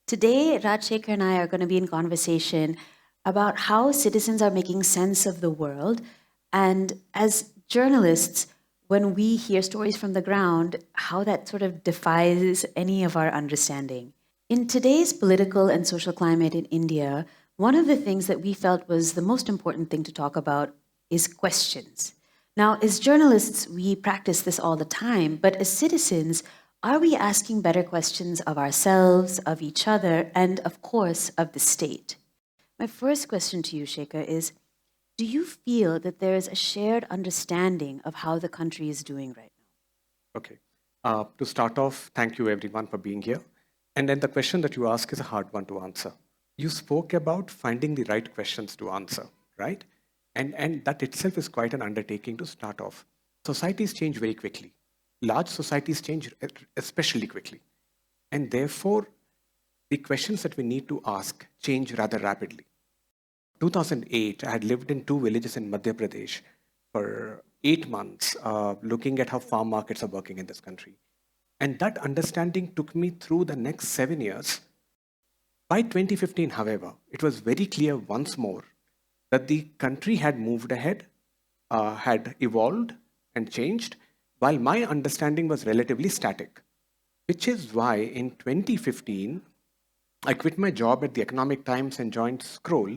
Today, Rajshekhar and I are going to be in conversation about how citizens are making sense of the world. And as journalists, when we hear stories from the ground, how that sort of defies any of our understanding. In today's political and social climate in India, one of the things that we felt was the most important thing to talk about is questions. Now, as journalists, we practice this all the time, but as citizens, are we asking better questions of ourselves, of each other, and of course, of the state? My first question to you, Shekhar, is do you feel that there is a shared understanding of how the country is doing right now? Okay. To start off, thank you everyone for being here. And then the question that you ask is a hard one to answer. You spoke about finding the right questions to answer, right? And that itself is quite an undertaking to start off. Societies change very quickly. Large societies change especially quickly. And therefore, the questions that we need to ask change rather rapidly. 2008, I had lived in two villages in Madhya Pradesh for 8 months, looking at how farm markets are working in this country. And that understanding took me through the next 7 years. By 2015, however, it was very clear once more that the country had moved ahead, had evolved and changed, while my understanding was relatively static. Which is why in 2015, I quit my job at the Economic Times and joined Scroll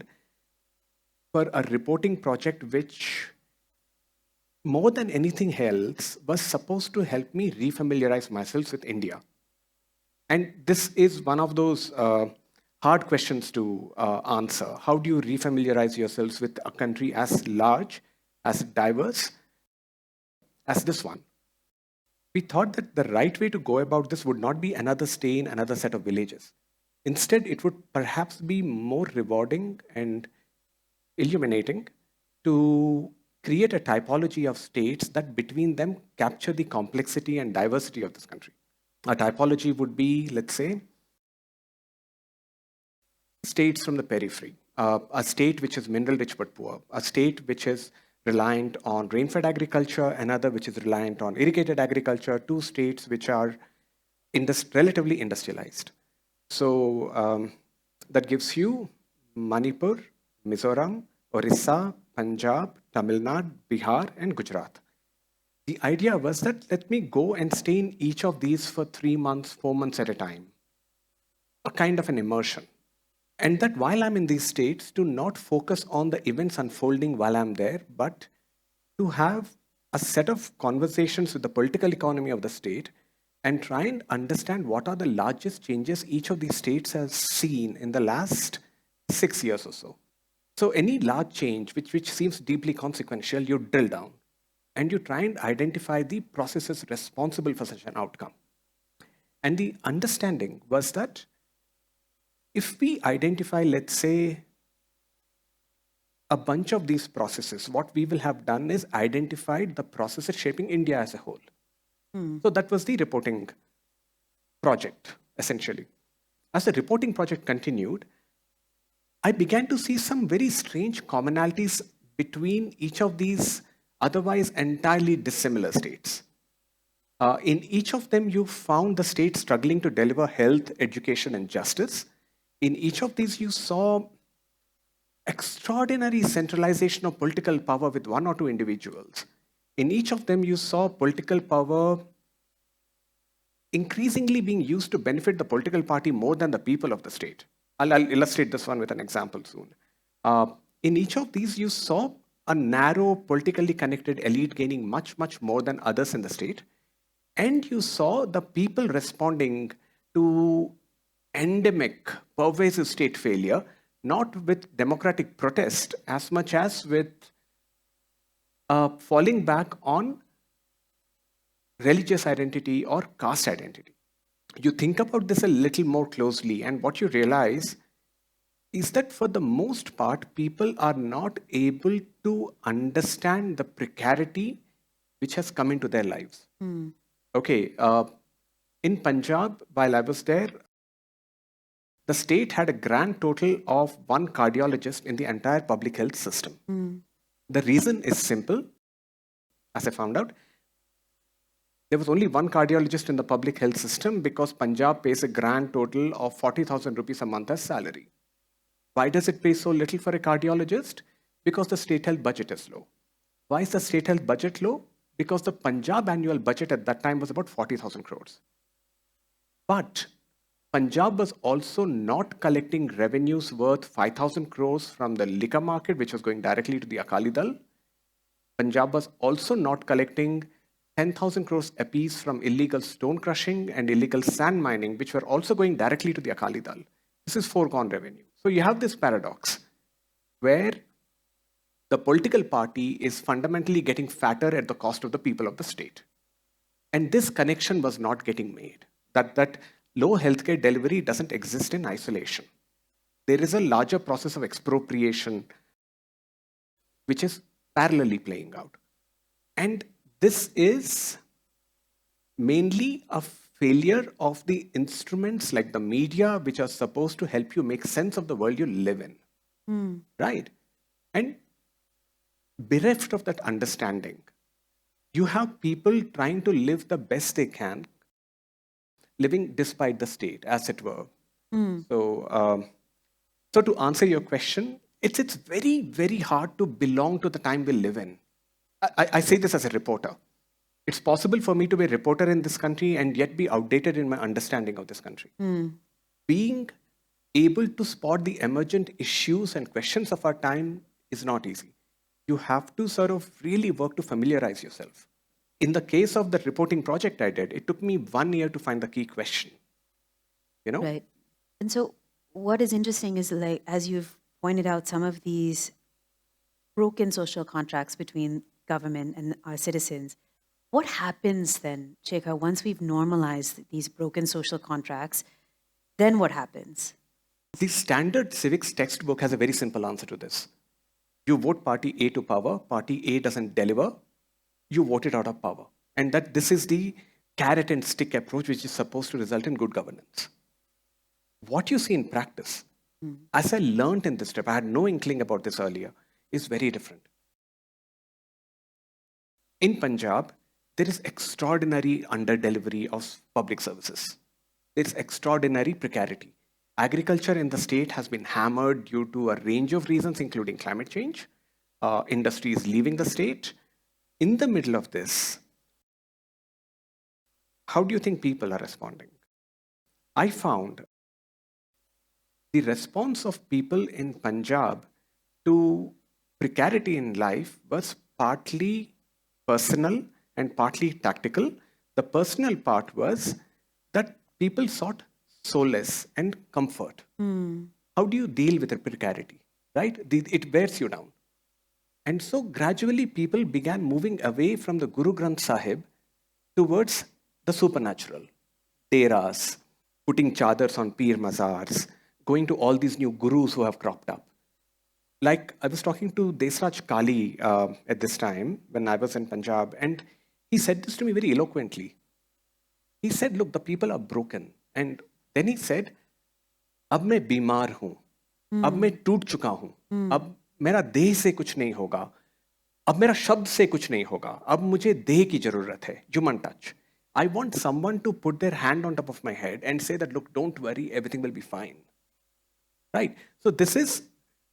for a reporting project which, more than anything else, was supposed to help me refamiliarize myself with India. And this is one of those hard questions to answer. How do you refamiliarize yourselves with a country as large, as diverse as this one? We thought that the right way to go about this would not be another stay in another set of villages. Instead, it would perhaps be more rewarding and illuminating to create a typology of states that between them capture the complexity and diversity of this country. A typology would be, let's say, states from the periphery, a state which is mineral rich but poor, a state which is reliant on rain-fed agriculture, another which is reliant on irrigated agriculture, two states which are relatively industrialized. So that gives you Manipur, Mizoram, Orissa, Punjab, Tamil Nadu, Bihar, and Gujarat. The idea was that let me go and stay in each of these for 3 months, 4 months at a time, a kind of an immersion. And that while I'm in these states, to not focus on the events unfolding while I'm there, but to have a set of conversations with the political economy of the state and try and understand what are the largest changes each of these states has seen in the last 6 years or so. So any large change which seems deeply consequential, you drill down and you try and identify the processes responsible for such an outcome. And the understanding was that if we identify, let's say, a bunch of these processes, what we will have done is identified the processes shaping India as a whole. So that was the reporting project, essentially. As the reporting project continued, I began to see some very strange commonalities between each of these otherwise entirely dissimilar states. In each of them, you found the state struggling to deliver health, education, and justice. In each of these, you saw extraordinary centralization of political power with one or two individuals. In each of them, you saw political power increasingly being used to benefit the political party more than the people of the state. I'll illustrate this one with an example soon. In each of these, you saw a narrow, politically connected elite gaining much, much more than others in the state. And you saw the people responding to endemic, pervasive state failure, not with democratic protest as much as with falling back on religious identity or caste identity. You think about this a little more closely, and what you realize is that for the most part, people are not able to understand the precarity which has come into their lives. Okay, in Punjab, while I was there, the state had a grand total of one cardiologist in the entire public health system. The reason is simple, as I found out. There was only one cardiologist in the public health system because Punjab pays a grand total of 40,000 rupees a month as salary. Why does it pay so little for a cardiologist? Because the state health budget is low. Why is the state health budget low? Because the Punjab annual budget at that time was about 40,000 crores. But Punjab was also not collecting revenues worth 5,000 crores from the liquor market, which was going directly to the Akali Dal. Punjab was also not collecting 10,000 crores apiece from illegal stone crushing and illegal sand mining, which were also going directly to the Akali Dal. This is foregone revenue. So you have this paradox where the political party is fundamentally getting fatter at the cost of the people of the state. And this connection was not getting made. That low healthcare delivery doesn't exist in isolation. There is a larger process of expropriation which is parallelly playing out. And this is mainly a failure of the instruments like the media, which are supposed to help you make sense of the world you live in. Right? And bereft of that understanding, you have people trying to live the best they can, living despite the state, as it were. So to answer your question, it's very, very hard to belong to the time we live in. I say this as a reporter. It's possible for me to be a reporter in this country and yet be outdated in my understanding of this country. Being able to spot the emergent issues and questions of our time is not easy. You have to sort of really work to familiarize yourself. In the case of the reporting project I did, it took me 1 year to find the key question. Right. And so what is interesting is, like, as you've pointed out, some of these broken social contracts between government and our citizens. What happens then, Shekhar, once we've normalized these broken social contracts? Then what happens? The standard civics textbook has a very simple answer to this. You vote party A to power, party A doesn't deliver, you vote it out of power. And that this is the carrot and stick approach which is supposed to result in good governance. What you see in practice, as I learned in this trip, I had no inkling about this earlier, is very different. In Punjab, there is extraordinary under-delivery of public services. There's extraordinary precarity. Agriculture in the state has been hammered due to a range of reasons, including climate change, industries leaving the state. In the middle of this, how do you think people are responding? I found the response of people in Punjab to precarity in life was partly personal and partly tactical. The personal part was that people sought solace and comfort. How do you deal with the precarity, right? It wears you down. And so gradually people began moving away from the Guru Granth Sahib towards the supernatural. Deras, putting chadars on peer mazars, going to all these new gurus who have cropped up. Like I was talking to Desraj Kali at this time when I was in Punjab, and he said this to me very eloquently. He said, look, the people are broken. And then he said, अब मैं बीमार हूं, अब मैं टूट चुका हूं, अब मेरा देह से कुछ नहीं होगा, अब मेरा शब्द से कुछ नहीं होगा, अब मुझे देह की जरूरत है, human touch. I want someone to put their hand on top of my head and say that, look, don't worry, everything will be fine. Right? So this is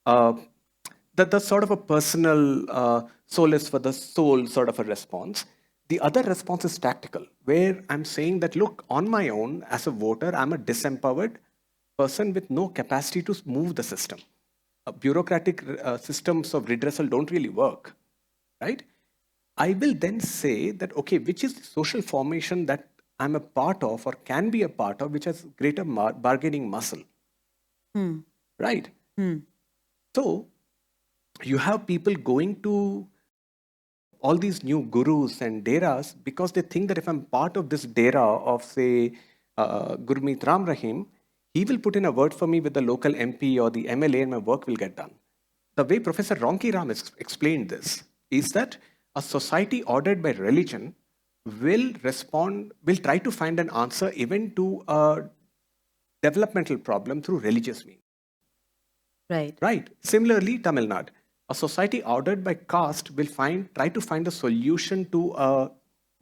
the sort of a personal solace for the soul sort of a response. The other response is tactical, where I'm saying that, look, on my own, as a voter, I'm a disempowered person with no capacity to move the system. Bureaucratic systems of redressal don't really work, right? I will then say that, okay, which is the social formation that I'm a part of or can be a part of, which has greater bargaining muscle, right? So you have people going to all these new gurus and deras because they think that if I'm part of this dera of, say, Gurmeet Ram Rahim, he will put in a word for me with the local MP or the MLA and my work will get done. The way Professor Ronki Ram explained this is that a society ordered by religion will try to find an answer even to a developmental problem through religious means. Right. Right. Similarly, Tamil Nadu, a society ordered by caste will try to find a solution to a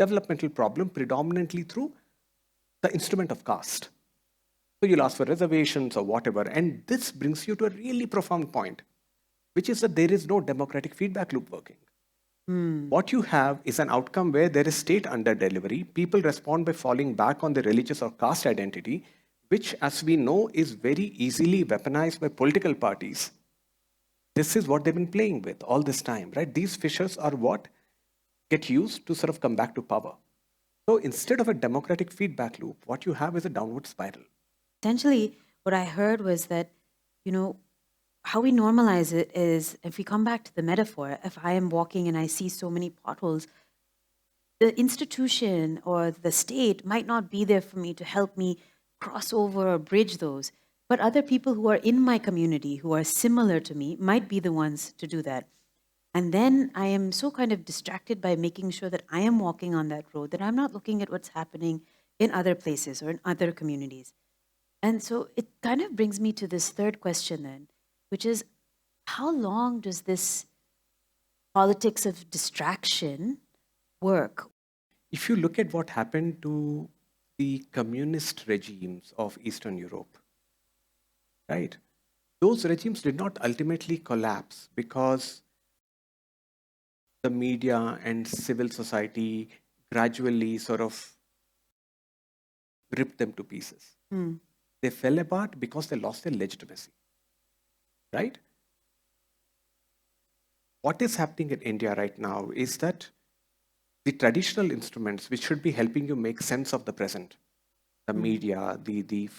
developmental problem predominantly through the instrument of caste. So you'll ask for reservations or whatever. And this brings you to a really profound point, which is that there is no democratic feedback loop working. What you have is an outcome where there is state under delivery. People respond by falling back on their religious or caste identity, which, as we know, is very easily weaponized by political parties. This is what they've been playing with all this time, right? These fissures are what get used to sort of come back to power. So instead of a democratic feedback loop, what you have is a downward spiral. Essentially, what I heard was that, you know, how we normalize it is, if we come back to the metaphor, if I am walking and I see so many potholes, the institution or the state might not be there for me to help me cross over or bridge those. But other people who are in my community, who are similar to me, might be the ones to do that. And then I am so kind of distracted by making sure that I am walking on that road, that I'm not looking at what's happening in other places or in other communities. And so it kind of brings me to this third question then, which is, how long does this politics of distraction work? If you look at what happened to the communist regimes of Eastern Europe, right? Those regimes did not ultimately collapse because the media and civil society gradually sort of ripped them to pieces. They fell apart because they lost their legitimacy, right? What is happening in India right now is that the traditional instruments which should be helping you make sense of the present, the media, the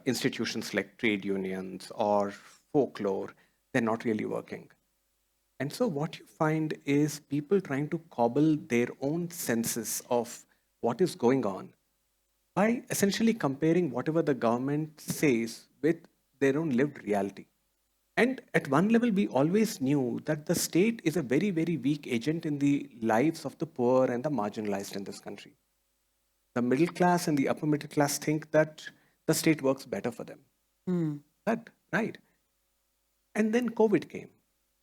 institutions like trade unions or folklore, they're not really working. And so what you find is people trying to cobble their own senses of what is going on by essentially comparing whatever the government says with their own lived reality. And at one level, we always knew that the state is a very, very weak agent in the lives of the poor and the marginalized in this country. The middle class and the upper middle class think that the state works better for them. That, right? And then COVID came.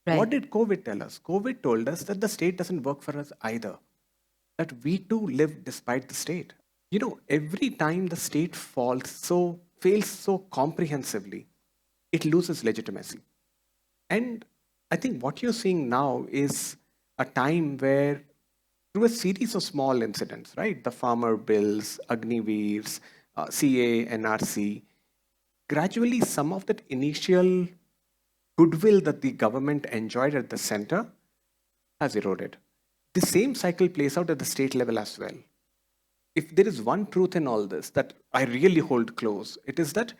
Right. What did COVID tell us? COVID told us that the state doesn't work for us either, that we too live despite the state. You know, every time the state fails so comprehensively, it loses legitimacy. And I think what you're seeing now is a time where, through a series of small incidents, right? The farmer bills, Agniveers, CA, NRC, gradually some of that initial goodwill that the government enjoyed at the center has eroded. The same cycle plays out at the state level as well. If there is one truth in all this that I really hold close, it is that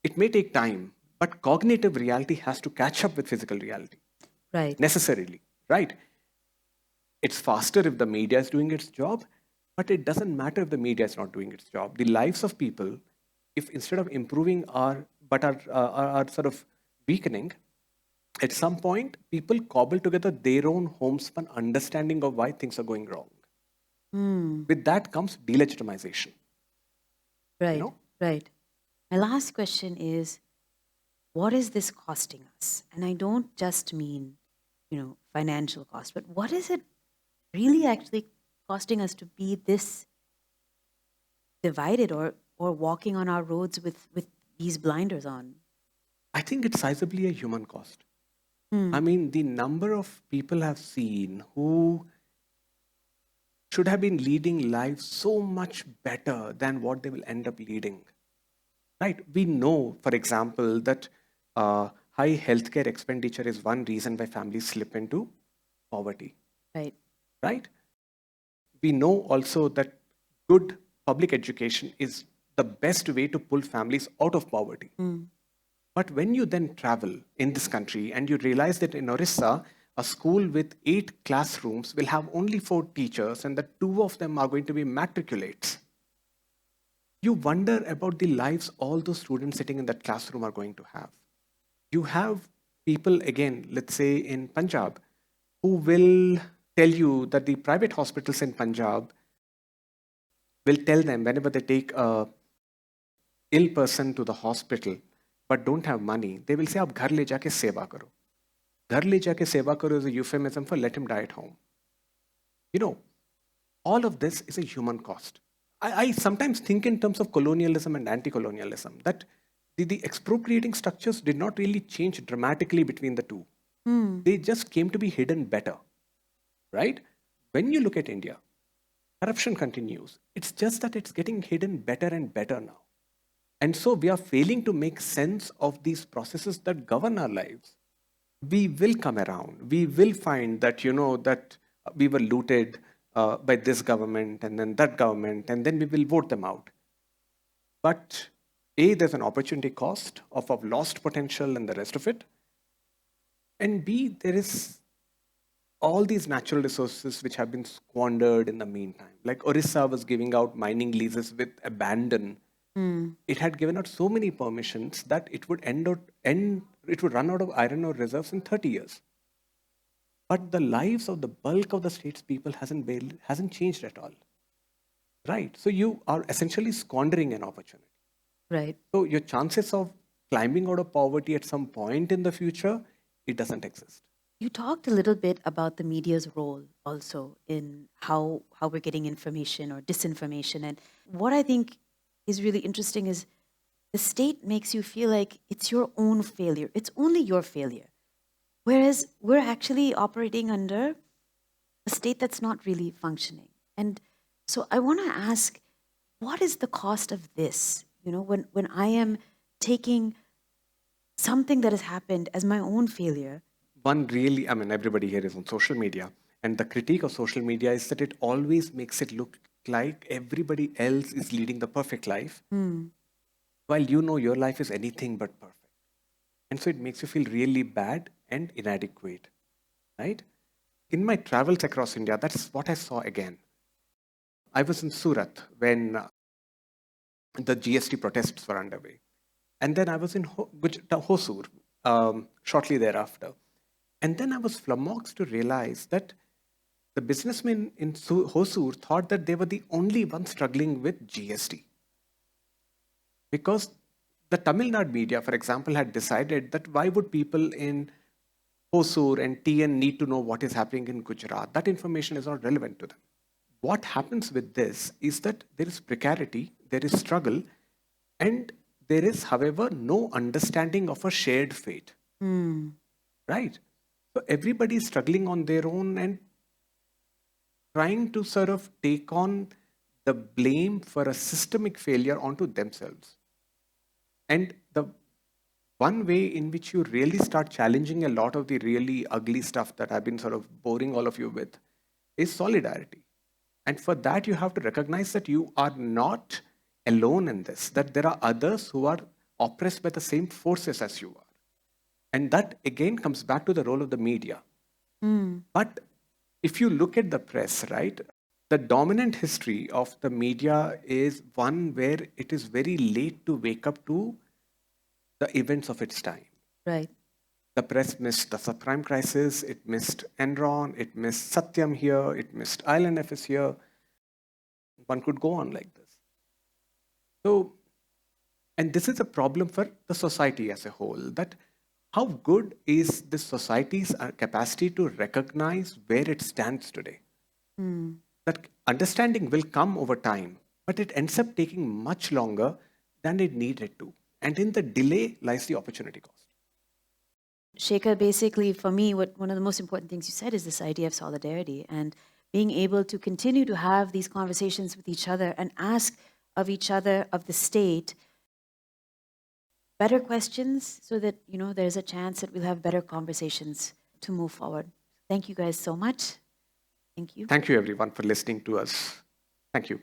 it may take time, but cognitive reality has to catch up with physical reality. Right. Necessarily, right? It's faster if the media is doing its job, but it doesn't matter if the media is not doing its job. The lives of people, if instead of improving are sort of weakening, at some point, people cobble together their own homespun understanding of why things are going wrong. With that comes delegitimization. Right. know? Right. My last question is, what is this costing us? And I don't just mean, financial cost, but what is it really actually costing us to be this divided or walking on our roads with these blinders on? I think it's sizably a human cost. I mean, the number of people I've seen who should have been leading lives so much better than what they will end up leading. Right? We know, for example, that high healthcare expenditure is one reason why families slip into poverty. Right. Right? We know also that good public education is the best way to pull families out of poverty. But when you then travel in this country and you realize that in Orissa, a school with 8 classrooms will have only 4 teachers and that 2 of them are going to be matriculates, you wonder about the lives all those students sitting in that classroom are going to have. You have people, again, let's say in Punjab, who will tell you that the private hospitals in Punjab will tell them whenever they take a ill person to the hospital but don't have money, they will say, "Aap ghar le jaake seva karo." Ghar le jaake seva karo is a euphemism for let him die at home. You know, all of this is a human cost. I sometimes think in terms of colonialism and anti-colonialism, that the expropriating structures did not really change dramatically between the two. They just came to be hidden better, right? When you look at India, corruption continues. It's just that it's getting hidden better and better now. And so we are failing to make sense of these processes that govern our lives. We will come around. We will find that, that we were looted by this government and then that government, and then we will vote them out. But A, there's an opportunity cost of lost potential and the rest of it. And B, there is all these natural resources which have been squandered in the meantime. Like Orissa was giving out mining leases with abandon. It had given out so many permissions that it would it would run out of iron ore reserves in 30 years. But the lives of the bulk of the state's people hasn't changed at all. Right. So you are essentially squandering an opportunity. Right. So your chances of climbing out of poverty at some point in the future, it doesn't exist. You talked a little bit about the media's role also in how we're getting information or disinformation. And what I think is really interesting is the state makes you feel like it's your own failure. It's only your failure. Whereas we're actually operating under a state that's not really functioning. And so I want to ask, what is the cost of this? When I am taking something that has happened as my own failure. Everybody here is on social media. And the critique of social media is that it always makes it look like everybody else is leading the perfect life, while your life is anything but perfect. And so it makes you feel really bad and inadequate, right? In my travels across India, that's what I saw again. I was in Surat when the GST protests were underway. And then I was in Hosur shortly thereafter. And then I was flummoxed to realize that the businessmen in Hosur thought that they were the only ones struggling with GST. Because the Tamil Nadu media, for example, had decided that why would people in Hosur and TN need to know what is happening in Gujarat? That information is not relevant to them. What happens with this is that there is precarity, there is struggle, and there is, however, no understanding of a shared fate. Right? So everybody is struggling on their own and trying to sort of take on the blame for a systemic failure onto themselves. And the one way in which you really start challenging a lot of the really ugly stuff that I've been sort of boring all of you with is solidarity. And for that, you have to recognize that you are not alone in this, that there are others who are oppressed by the same forces as you are. And that again comes back to the role of the media. But if you look at the press, right, the dominant history of the media is one where it is very late to wake up to the events of its time. Right. The press missed the subprime crisis, it missed Enron, it missed Satyam here, it missed ILNFS here. One could go on like this. So, and this is a problem for the society as a whole, that how good is this society's capacity to recognize where it stands today? That understanding will come over time, but it ends up taking much longer than it needed to. And in the delay lies the opportunity cost. Shekhar, basically, for me, one of the most important things you said is this idea of solidarity and being able to continue to have these conversations with each other and ask of each other, of the state, better questions so that, there's a chance that we'll have better conversations to move forward. Thank you guys so much. Thank you. Thank you, everyone, for listening to us. Thank you.